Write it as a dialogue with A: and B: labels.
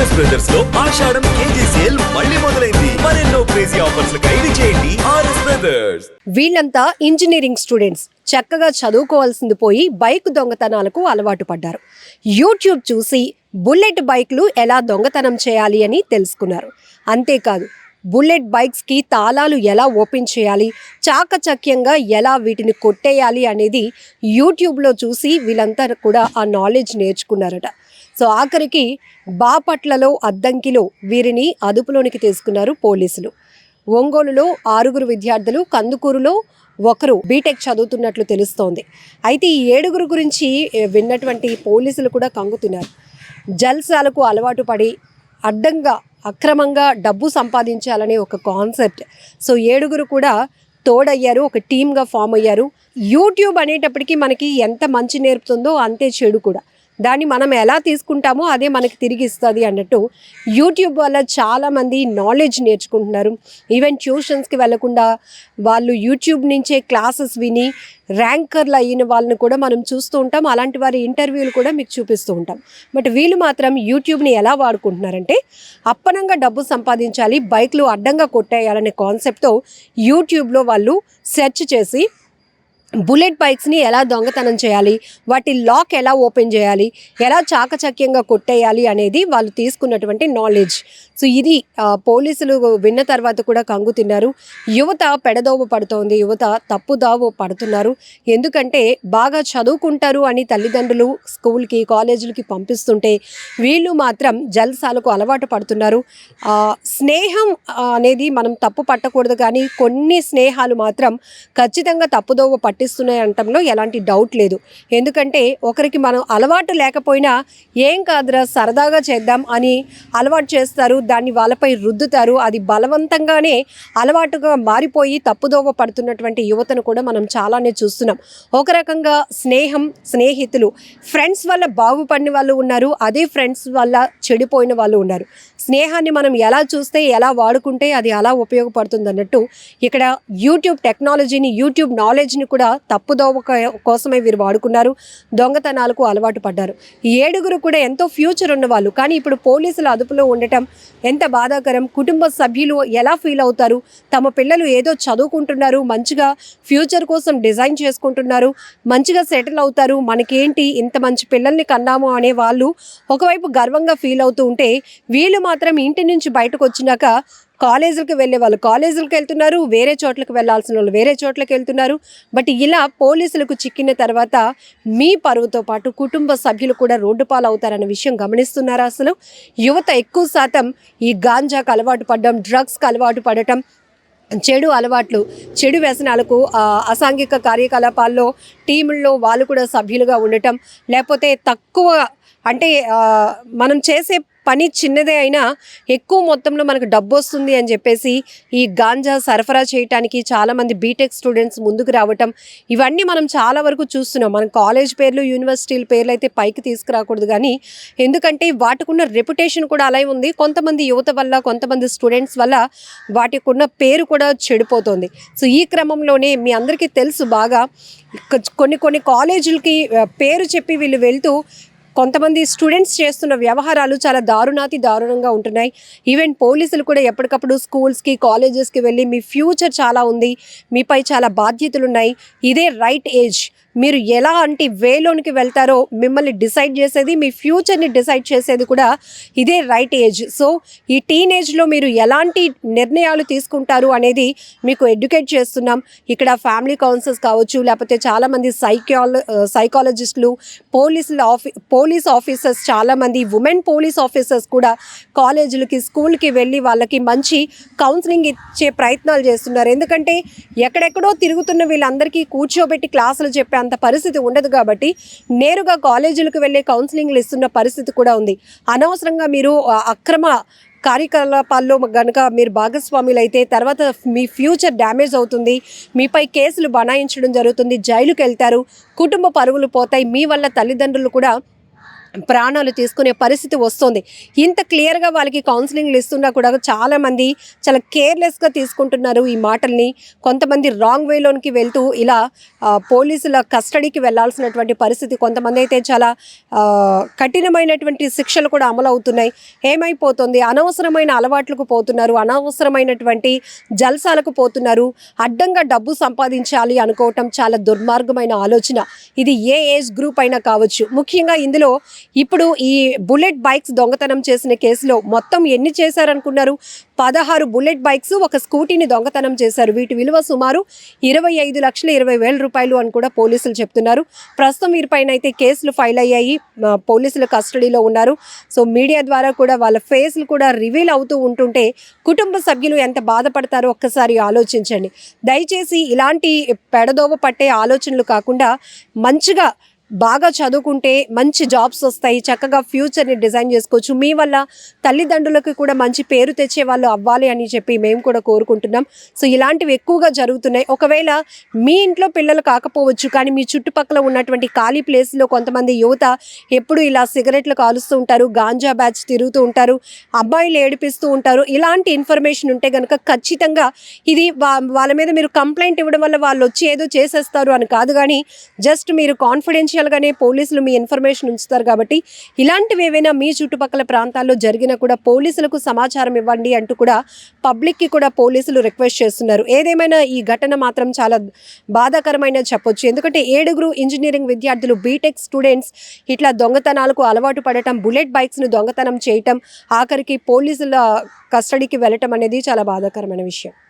A: RS brothers లో ఆషాఢం KG sale మళ్ళీ మొదలైంది. మరెన్నో క్రేజీ ఆఫర్స్ ఖైదీ చేయండి ఆర్ఎస్ బ్రదర్స్.
B: వీళ్ళంతా ఇంజనీరింగ్ స్టూడెంట్స్ చక్కగా చదువుకోవాల్సింది పోయి బైక్ దొంగతనాలకు అలవాటు పడ్డారు. యూట్యూబ్ చూసి బుల్లెట్ బైక్లు ఎలా దొంగతనం చేయాలి అని తెలుసుకున్నారు. అంతేకాదు బుల్లెట్ బైక్స్కి తాళాలు ఎలా ఓపెన్ చేయాలి, చాకచక్యంగా ఎలా వీటిని కొట్టేయాలి అనేది యూట్యూబ్లో చూసి వీళ్ళంతా కూడా ఆ నాలెడ్జ్ నేర్చుకున్నారట. సో ఆఖరికి బాపట్లలో అద్దంకిలో వీరిని అదుపులోనికి తీసుకున్నారు పోలీసులు. ఒంగోలులో 6 విద్యార్థులు, కందుకూరులో 1 బీటెక్ చదువుతున్నట్లు తెలుస్తోంది. అయితే ఈ 7 గురించి విన్నటువంటి పోలీసులు కూడా కంగుతున్నారు. జల్సాలకు అలవాటు పడి అడ్డంగా అక్రమంగా డబ్బు సంపాదించాలనే ఒక కాన్సెప్ట్. సో 7 కూడా తోడయ్యారు, ఒక టీమ్గా ఫామ్ అయ్యారు. యూట్యూబ్ అనేటప్పటికీ మనకి ఎంత మంచి నేర్పుతుందో అంతే చెడు కూడా. దాన్ని మనం ఎలా తీసుకుంటామో అదే మనకి తిరిగి ఇస్తుంది అన్నట్టు యూట్యూబ్ వల్ల చాలామంది నాలెడ్జ్ నేర్చుకుంటున్నారు. ఈవెన్ ట్యూషన్స్కి వెళ్లకుండా వాళ్ళు యూట్యూబ్ నుంచే క్లాసెస్ విని ర్యాంకర్లు అయిన వాళ్ళని కూడా మనం చూస్తూ ఉంటాం. అలాంటి వారి ఇంటర్వ్యూలు కూడా మీకు చూపిస్తూ ఉంటాం. బట్ వీళ్ళు మాత్రం యూట్యూబ్ని ఎలా వాడుకుంటున్నారంటే అప్పనంగా డబ్బు సంపాదించాలి, బైక్లు అడ్డంగా కొట్టేయాలనే కాన్సెప్ట్తో యూట్యూబ్లో వాళ్ళు సెర్చ్ చేసి బుల్లెట్ బైక్స్ని ఎలా దొంగతనం చేయాలి, వాటి లాక్ ఎలా ఓపెన్ చేయాలి, ఎలా చాకచక్యంగా కొట్టేయాలి అనేది వాళ్ళు తీసుకున్నటువంటి నాలెడ్జ్. సో ఇది పోలీసులు విన్న తర్వాత కూడా కంగు తిన్నారు. యువత పెడదోవ పడుతోంది, యువత తప్పుదావ పడుతున్నారు. ఎందుకంటే బాగా చదువుకుంటారు అని తల్లిదండ్రులు స్కూల్కి కాలేజీలకి పంపిస్తుంటే వీళ్ళు మాత్రం జల్సాలకు అలవాటు పడుతున్నారు. స్నేహం అనేది మనం తప్పు పట్టకూడదు, కానీ కొన్ని స్నేహాలు మాత్రం ఖచ్చితంగా తప్పుదోవ పట్టిస్తున్నాయి అనటంలో ఎలాంటి డౌట్ లేదు. ఎందుకంటే ఒకరికి మనం అలవాటు లేకపోయినా ఏం కాదురా సరదాగా చేద్దాం అని అలవాటు చేస్తారు, దాన్ని వాళ్ళపై రుద్దుతారు. అది బలవంతంగానే అలవాటుగా మారిపోయి తప్పుదోవ పడుతున్నటువంటి యువతను కూడా మనం చాలానే చూస్తున్నాం. ఒక రకంగా స్నేహం, స్నేహితులు, ఫ్రెండ్స్ వల్ల బాగుపడిన వాళ్ళు ఉన్నారు, అదే ఫ్రెండ్స్ వల్ల చెడిపోయిన వాళ్ళు ఉన్నారు. స్నేహాన్ని మనం ఎలా చూస్తే, ఎలా వాడుకుంటే అది అలా ఉపయోగపడుతుంది అన్నట్టు ఇక్కడ యూట్యూబ్ టెక్నాలజీని, యూట్యూబ్ నాలెడ్జ్ని కూడా తప్పుదోవ కోసమే వీరు వాడుకున్నారు. దొంగతనాలకు అలవాటు పడ్డారు. ఈ 7 కూడా ఎంతో ఫ్యూచర్ ఉన్నవాళ్ళు, కానీ ఇప్పుడు పోలీసుల అదుపులో ఉండటం ఎంత బాధాకరం. కుటుంబ సభ్యులు ఎలా ఫీల్ అవుతారు? తమ పిల్లలు ఏదో చదువుకుంటున్నారు, మంచిగా ఫ్యూచర్ కోసం డిజైన్ చేసుకుంటున్నారు, మంచిగా సెటిల్ అవుతారు, మనకేంటి ఇంత మంచి పిల్లల్ని కన్నాము అనే వాళ్ళు ఒకవైపు గర్వంగా ఫీల్ అవుతూ ఉంటే, వీళ్ళు మాత్రం ఇంటి నుంచి బయటకు వచ్చినాక కాలేజీలకు వెళ్ళే వాళ్ళు కాలేజీలకు వెళ్తున్నారు, వేరే చోట్లకు వెళ్ళాల్సిన వాళ్ళు వేరే చోట్లకు వెళ్తున్నారు. బట్ ఇలా పోలీసులకు చిక్కిన తర్వాత మీ పరువుతో పాటు కుటుంబ సభ్యులు కూడా రోడ్డు పాలు అవుతారన్న విషయం గమనిస్తున్నారా? అసలు యువత ఎక్కువ శాతం ఈ గాంజాకు అలవాటు పడడం, డ్రగ్స్కి అలవాటు పడటం, చెడు అలవాట్లు, చెడు వ్యసనాలకు, అసాంఘిక కార్యకలాపాల్లో టీముల్లో వాళ్ళు కూడా సభ్యులుగా ఉండటం, లేకపోతే తక్కువ అంటే మనం చేసే పని చిన్నదే అయినా ఎక్కువ మొత్తంలో మనకు డబ్బు వస్తుంది అని చెప్పేసి ఈ గాంజా సరఫరా చేయడానికి చాలామంది బీటెక్ స్టూడెంట్స్ ముందుకు రావటం, ఇవన్నీ మనం చాలా వరకు చూస్తున్నాం. మనం కాలేజ్ పేర్లు, యూనివర్సిటీల పేర్లు అయితే పైకి తీసుకురాకూడదు, కానీ ఎందుకంటే వాటికున్న రెప్యుటేషన్ కూడా అలాగే ఉంది. కొంతమంది యువత వల్ల, కొంతమంది స్టూడెంట్స్ వల్ల వాటికున్న పేరు కూడా చెడిపోతుంది. సో ఈ క్రమంలోనే మీ అందరికీ తెలుసు బాగా కొన్ని కాలేజీలకి పేరు చెప్పి వీళ్ళు వెళ్తూ కొంతమంది స్టూడెంట్స్ చేస్తున్న వ్యవహారాలు చాలా దారుణంగా ఉంటున్నాయి. ఈవెన్ పోలీసులు కూడా ఎప్పటికప్పుడు స్కూల్స్కి, కాలేజెస్కి వెళ్ళి మీ ఫ్యూచర్ చాలా ఉంది, మీపై చాలా బాధ్యతలు ఉన్నాయి, ఇదే రైట్ ఏజ్, మీరు ఎలాంటి వేలోనికి వెళ్తారో మిమ్మల్ని డిసైడ్ చేసేది, మీ ఫ్యూచర్ని డిసైడ్ చేసేది కూడా ఇదే రైట్ ఏజ్. సో ఈ టీనేజ్లో మీరు ఎలాంటి నిర్ణయాలు తీసుకుంటారు అనేది మీకు ఎడ్యుకేట్ చేస్తున్నాం. ఇక్కడ ఫ్యామిలీ కౌన్సిల్స్ కావచ్చు, లేకపోతే చాలామంది సైకాలజిస్టులు, పోలీస్ ఆఫీసర్స్, చాలామంది ఉమెన్ పోలీస్ ఆఫీసర్స్ కూడా కాలేజీలకి, స్కూల్కి వెళ్ళి వాళ్ళకి మంచి కౌన్సిలింగ్ ఇచ్చే ప్రయత్నాలు చేస్తున్నారు. ఎందుకంటే ఎక్కడెక్కడో తిరుగుతున్న వీళ్ళందరికీ కూర్చోబెట్టి క్లాసులు చెప్పే అంత పరిస్థితి ఉండదు కాబట్టి నేరుగా కాలేజీలకు వెళ్ళే కౌన్సిలింగ్లు ఇస్తున్న పరిస్థితి కూడా ఉంది. అనవసరంగా మీరు అక్రమ కార్యకలాపాల్లో కనుక మీరు భాగస్వాములు అయితే తర్వాత మీ ఫ్యూచర్ డ్యామేజ్ అవుతుంది, మీపై కేసులు బనాయించడం జరుగుతుంది, జైలుకి వెళ్తారు, కుటుంబ పరువులు పోతాయి, మీ వల్ల తల్లిదండ్రులు కూడా ప్రాణాలు తీసుకునే పరిస్థితి వస్తుంది. ఇంత క్లియర్గా వాళ్ళకి కౌన్సిలింగ్లు ఇస్తున్నా కూడా చాలామంది చాలా కేర్లెస్గా తీసుకుంటున్నారు ఈ మాటల్ని. కొంతమంది రాంగ్ వేలోనికి వెళ్తూ ఇలా పోలీసుల కస్టడీకి వెళ్లాల్సినటువంటి పరిస్థితి, కొంతమంది అయితే చాలా కఠినమైనటువంటి శిక్షలు కూడా అమలు అవుతున్నాయి. ఏమైపోతుంది, అనవసరమైన అలవాట్లకు పోతున్నారు, అనవసరమైనటువంటి జల్సాలకు పోతున్నారు. అడ్డంగా డబ్బు సంపాదించాలి అనుకోవటం చాలా దుర్మార్గమైన ఆలోచన. ఇది ఏ ఏజ్ గ్రూప్ అయినా కావచ్చు. ముఖ్యంగా ఇందులో ఇప్పుడు ఈ బుల్లెట్ బైక్స్ దొంగతనం చేసిన కేసులో మొత్తం ఎన్ని చేశారనుకున్నారు? 16 బుల్లెట్ బైక్స్, ఒక స్కూటీని దొంగతనం చేశారు. వీటి విలువ సుమారు 25,20,000 రూపాయలు అని కూడా పోలీసులు చెప్తున్నారు. ప్రస్తుతం వీరిపైన అయితే కేసులు ఫైల్ అయ్యాయి, పోలీసుల కస్టడీలో ఉన్నారు. సో మీడియా ద్వారా కూడా వాళ్ళ ఫేస్లు కూడా రివీల్ అవుతూ ఉంటుంటే కుటుంబ సభ్యులు ఎంత బాధపడతారో ఒక్కసారి ఆలోచించండి. దయచేసి ఇలాంటి పెడదోవ పట్టే ఆలోచనలు కాకుండా మంచిగా బాగా చదువుకుంటే మంచి జాబ్స్ వస్తాయి, చక్కగా ఫ్యూచర్ని డిజైన్ చేసుకోవచ్చు. మీ వల్ల తల్లిదండ్రులకు కూడా మంచి పేరు తెచ్చే వాళ్ళు అవ్వాలి అని చెప్పి మేము కూడా కోరుకుంటున్నాం. సో ఇలాంటివి ఎక్కువగా జరుగుతున్నాయి. ఒకవేళ మీ ఇంట్లో పిల్లలు కాకపోవచ్చు, కానీ మీ చుట్టుపక్కల ఉన్నటువంటి ఖాళీ ప్లేస్లో కొంతమంది యువత ఎప్పుడు ఇలా సిగరెట్లు కాలుస్తూ ఉంటారు, గాంజా బ్యాచ్ తిరుగుతూ ఉంటారు, అబ్బాయిలు ఏడిపిస్తూ ఉంటారు. ఇలాంటి ఇన్ఫర్మేషన్ ఉంటే కనుక ఖచ్చితంగా ఇది వాళ్ళ మీద మీరు కంప్లైంట్ ఇవ్వడం వల్ల వాళ్ళు వచ్చి ఏదో చేసేస్తారు అని కాదు, కానీ జస్ట్ మీరు కాన్ఫిడెన్షియల్గానే పోలీసులు మీ ఇన్ఫర్మేషన్ ఉంచుతారు. కాబట్టి ఇలాంటివి ఏవైనా మీ చుట్టుపక్కల ప్రాంతాల్లో జరిగినా కూడా పోలీసులకు సమాచారం ఇవ్వండి అంటూ కూడా పబ్లిక్కి కూడా పోలీసులు రిక్వెస్ట్ చేస్తున్నారు. ఏదేమైనా ఈ ఘటన మాత్రం చాలా బాధాకరమైన చెప్పొచ్చు. ఎందుకంటే 7 ఇంజనీరింగ్ విద్యార్థులు, బీటెక్ స్టూడెంట్స్ ఇట్లా దొంగతనాలకు అలవాటు పడటం, బుల్లెట్ బైక్స్ను దొంగతనం చేయటం, ఆఖరికి పోలీసుల కస్టడీకి వెళ్ళటం అనేది చాలా బాధాకరమైన విషయం.